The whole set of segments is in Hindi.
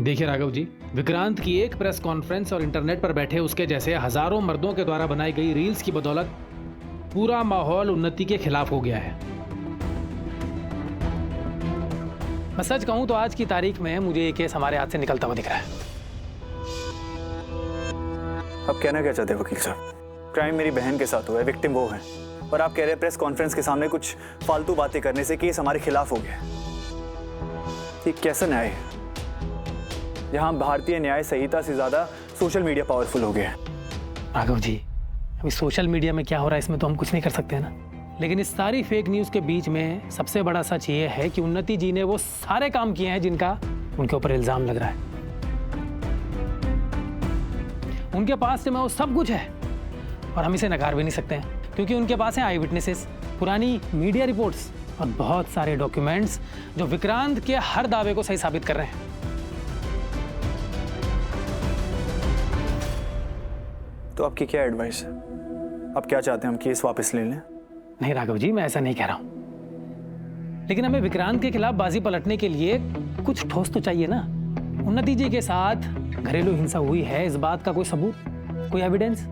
देखिए राघव जी, विक्रांत की एक प्रेस कॉन्फ्रेंस और इंटरनेट पर बैठे उसके जैसे हजारों मर्दों के द्वारा बनाई गई रील्स की बदौलत पूरा माहौल उन्नति के खिलाफ हो गया है। मैं सच कहूं तो आज की तारीख में मुझे ये केस हमारे हाथ से निकलता हुआ दिख रहा है। अब कहना क्या चाहते हैं वकील साहब? क्राइम मेरी बहन के साथ हुआ है, विक्टिम वो है, और आप कह रहे हैं प्रेस कॉन्फ्रेंस के सामने कुछ फालतू बातें करने से केस हमारे खिलाफ हो गया। ये कैसा न्याय है जहां भारतीय न्याय संहिता से ज्यादा सोशल मीडिया पावरफुल हो गया है? राघव जी, अभी सोशल मीडिया में क्या हो रहा है इसमें तो हम कुछ नहीं कर सकते हैं ना, लेकिन इस सारी फेक न्यूज़ के बीच में सबसे बड़ा सच ये है कि उन्नति जी ने वो सारे काम किए हैं जिनका उनके ऊपर इल्जाम लग रहा है। उनके पास में वो सब कुछ है और हम इसे नकार भी नहीं सकते हैं, क्योंकि उनके पास हैं आई विटनेसेस, पुरानी मीडिया रिपोर्ट्स और बहुत सारे डॉक्यूमेंट्स जो विक्रांत के हर दावे को सही साबित कर रहे हैं। तो आपकी क्या एडवाइस है? आप क्या चाहते हैं, हम केस वापस ले लें? नहीं राघव जी, मैं ऐसा नहीं कह रहा हूं, लेकिन हमें विक्रांत के खिलाफ बाजी पलटने के लिए कुछ ठोस तो चाहिए ना। उन्नति जी के साथ घरेलू हिंसा हुई है, इस बात का कोई सबूत, कोई एविडेंस,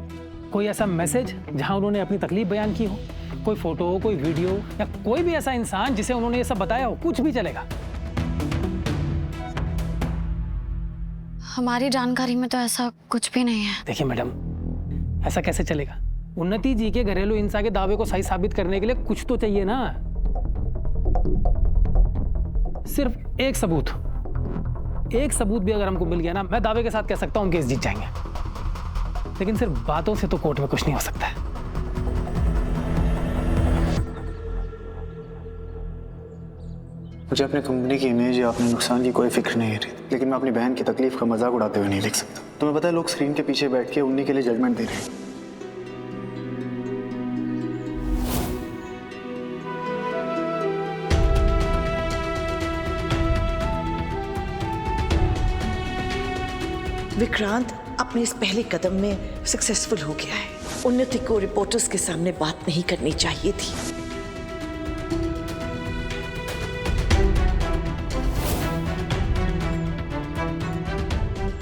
कोई ऐसा मैसेज जहां उन्होंने अपनी तकलीफ बयान की हो, कोई फोटो, कोई वीडियो या कोई भी ऐसा इंसान जिसे उन्होंने ये सब बताया हो, कुछ भी चलेगा। हमारी जानकारी में तो ऐसा कुछ भी नहीं है। देखिए मैडम, ऐसा कैसे चलेगा? उन्नति जी के घरेलू हिंसा के दावे को सही साबित करने के लिए कुछ तो चाहिए ना। सिर्फ एक सबूत भी अगर हमको मिल गया ना, मैं दावे के साथ कह सकता हूं केस जीत जाएंगे, लेकिन सिर्फ बातों से तो कोर्ट में कुछ नहीं हो सकता है। मुझे अपनी कंपनी की इमेज या अपने नुकसान की कोई फिक्र नहीं है, लेकिन मैं अपनी बहन की तकलीफ का मजाक उड़ाते हुए नहीं लिख सकता। तुम्हें पता है लोग स्क्रीन के पीछे बैठ के उन्हीं के लिए जजमेंट दे रहे हैं। विक्रांत अपने इस पहले कदम में सक्सेसफुल हो गया है। उन्नति को रिपोर्टर्स के सामने बात नहीं करनी चाहिए थी।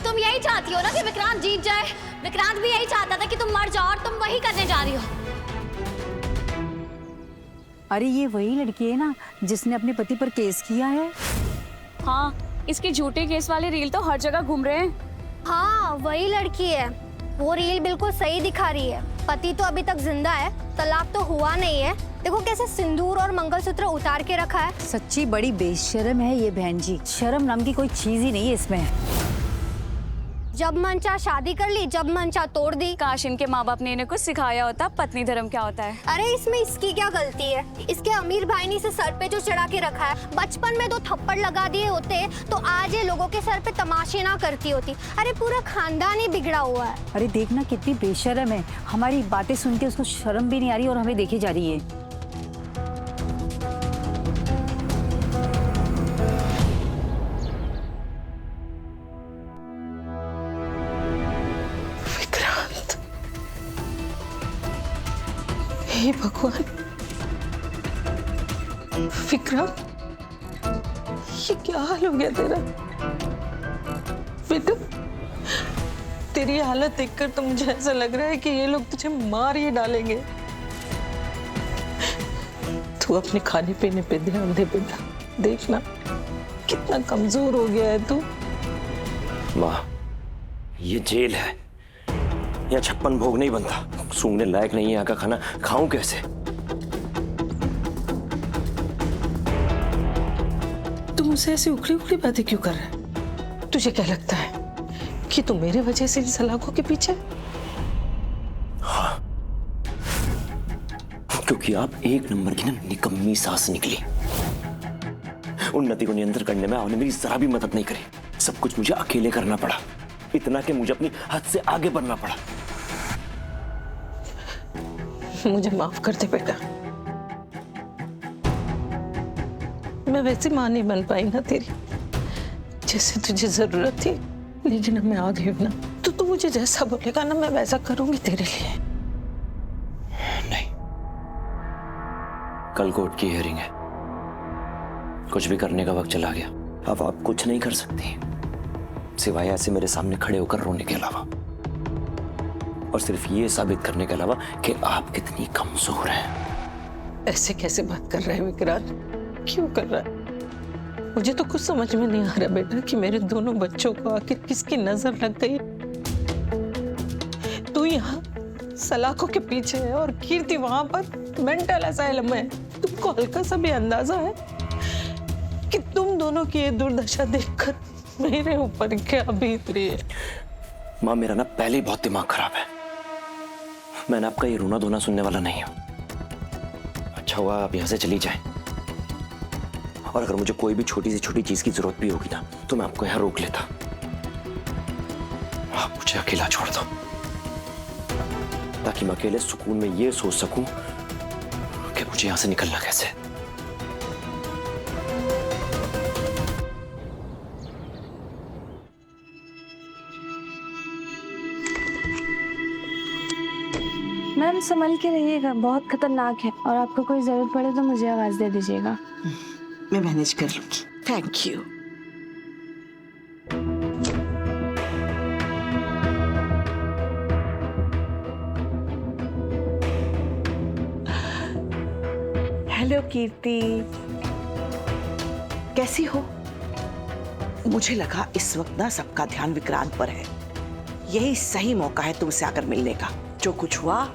तुम यही चाहती हो ना कि विक्रांत जीत जाए? विक्रांत भी यही चाहता था कि तुम मर जाओ और तुम वही करने जा रही हो। अरे ये वही लड़की है ना जिसने अपने पति पर केस किया है? हाँ, इसके झूठे केस वाले रील तो हर जगह घूम रहे हैं। हाँ, वही लड़की है। वो रील बिल्कुल सही दिखा रही है। पति तो अभी तक जिंदा है, तलाक तो हुआ नहीं है। देखो कैसे सिंदूर और मंगलसूत्र उतार के रखा है। सच्ची बड़ी बेशर्म है ये बहन जी। शर्म नाम की कोई चीज ही नहीं है इसमें। जब मन चाह शादी कर ली, जब मन चाह तोड़ दी। काश इनके माँ बाप ने इन्हें कुछ सिखाया होता पत्नी धर्म क्या होता है। अरे इसमें इसकी क्या गलती है? इसके अमीर भाई ने इसे सर पे जो चढ़ा के रखा है, बचपन में 2 थप्पड़ लगा दिए होते तो आज ये लोगों के सर पे तमाशे ना करती होती। अरे पूरा खानदान ही बिगड़ा हुआ है। अरे देखना कितनी बेशर्म है। हमारी बातें सुन के उसको शर्म भी नहीं आ रही और हमें देखे जा रही है। हे भगवान, विक्रांत, ये क्या हाल हो गया तेरा? बेटा, तेरी हालत देखकर तो मुझे ऐसा लग रहा है कि ये लोग तुझे मार ही डालेंगे। तू अपने खाने पीने पे ध्यान दे बेटा। देखना कितना कमजोर हो गया है तू। माँ, ये जेल है, यहाँ 56 भोग नहीं बनता। सूंघने लायक नहीं है यहाँ का खाना, खाऊं कैसे? तू मुझसे ऐसी उखड़ी उखड़ी बातें क्यों कर रहा है? तुझे क्या लगता है कि तू मेरे वजह से इन सलाखों के पीछे? हाँ, क्योंकि आप एक नंबर की ना निकम्मी सास निकली। उन्नति को नियंत्रण करने में आपने मेरी जरा भी मदद नहीं करी। सब कुछ मुझे अकेले करना पड़ा, इतना कि मुझे अपनी हद से आगे बढ़ना पड़ा। मुझे माफ कर दे बेटा। मैं वैसी मां नहीं बन पाई ना तेरी, जैसे तुझे जरूरत थी, लेकिन अब मैं आ गई हूं ना, तो तू मुझे जैसा बोलेगा ना मैं वैसा करूंगी तेरे लिए। नहीं, कल कोर्ट की हियरिंग है, कुछ भी करने का वक्त चला गया। अब आप कुछ नहीं कर सकती। सिवाय ऐसे मेरे सामने खड़े होकर रोने के अलावा, और सिर्फ ये साबित करने के अलावा कि आप कितनी कमजोर हैं। ऐसे कैसे बात कर रहे हैं विक्रांत? क्यों कर रहा है? मुझे तो कुछ समझ में नहीं आ रहा बेटा कि मेरे दोनों बच्चों को आखिर किसकी नजर लग गई। तू यहाँ सलाखों के पीछे है और कीर्ति वहां पर मेंटल असाइलम में। तुमको हल्का सा भी अंदाजा है कि तुम दोनों की ये दुर्दशा देखकर मेरे ऊपर क्या बीत रही है? माँ, मेरा ना पहले ही बहुत दिमाग खराब है। मैंने आपका ये रोना धोना सुनने वाला नहीं हूं। अच्छा हुआ आप यहां से चली जाए, और अगर मुझे कोई भी छोटी से छोटी चीज की जरूरत भी होगी ना, तो मैं आपको यहां रोक लेता। आप मुझे अकेला छोड़ दो, ताकि मैं अकेले सुकून में ये सोच सकूं कि मुझे यहां से निकलना कैसे। मैम संभल के रहिएगा, बहुत खतरनाक है, और आपको कोई जरूरत पड़े तो मुझे आवाज दे दीजिएगा। मैं मैनेज कर लूंगी। Thank you. हेलो कीर्ति, कैसी हो? मुझे लगा इस वक्त ना सबका ध्यान विक्रांत पर है। यही सही मौका है तुमसे आकर मिलने का। जो कुछ हुआ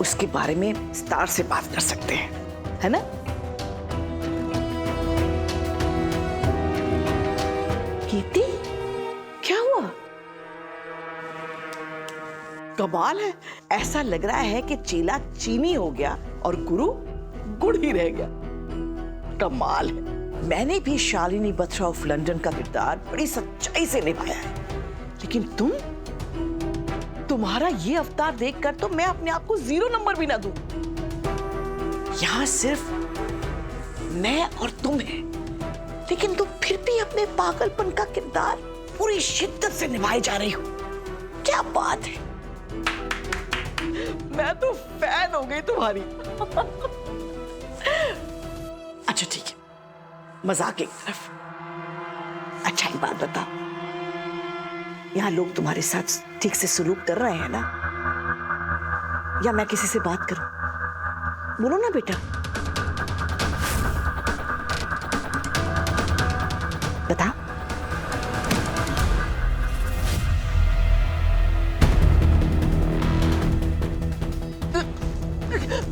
उसके बारे में विस्तार से बात कर सकते हैं, है ना? कीर्ति, क्या हुआ? कमाल है, ऐसा लग रहा है कि चेला चीनी हो गया और गुरु गुड़ ही रह गया। कमाल है। मैंने भी शालिनी बत्रा ऑफ लंदन का किरदार बड़ी सच्चाई से निभाया है, लेकिन तुम्हारा ये अवतार देखकर तो मैं अपने आप को 0 नंबर भी ना दूं। यहां सिर्फ मैं और तुम हैं, लेकिन तुम फिर भी अपने पागलपन का किरदार पूरी शिद्दत से निभाई जा रही हो। क्या बात है, मैं तो फैन हो गई तुम्हारी। अच्छा ठीक है, मजाक एक तरफ। अच्छा एक बात बता, यहाँ लोग तुम्हारे साथ ठीक से सलूक कर रहे हैं ना, या मैं किसी से बात करूं? बोलो ना बेटा, बता।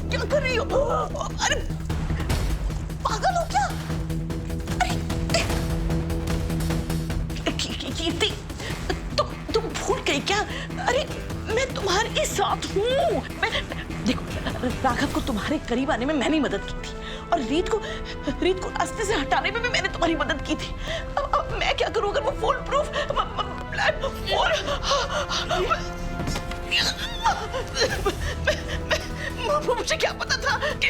क्या कर रही हो? अरे पागल हो क्या? अरे कीर्ति, तुम भूल गई क्या? अरे मैं तुम्हारे साथ हूँ। देखो, राघव को तुम्हारे करीब आने में मैंने मदद की थी, और रीत को रास्ते से हटाने में भी मैंने तुम्हारी मदद की थी। अब मैं क्या करूँ अगर वो फुल प्रूफ मुझे क्या पता था कि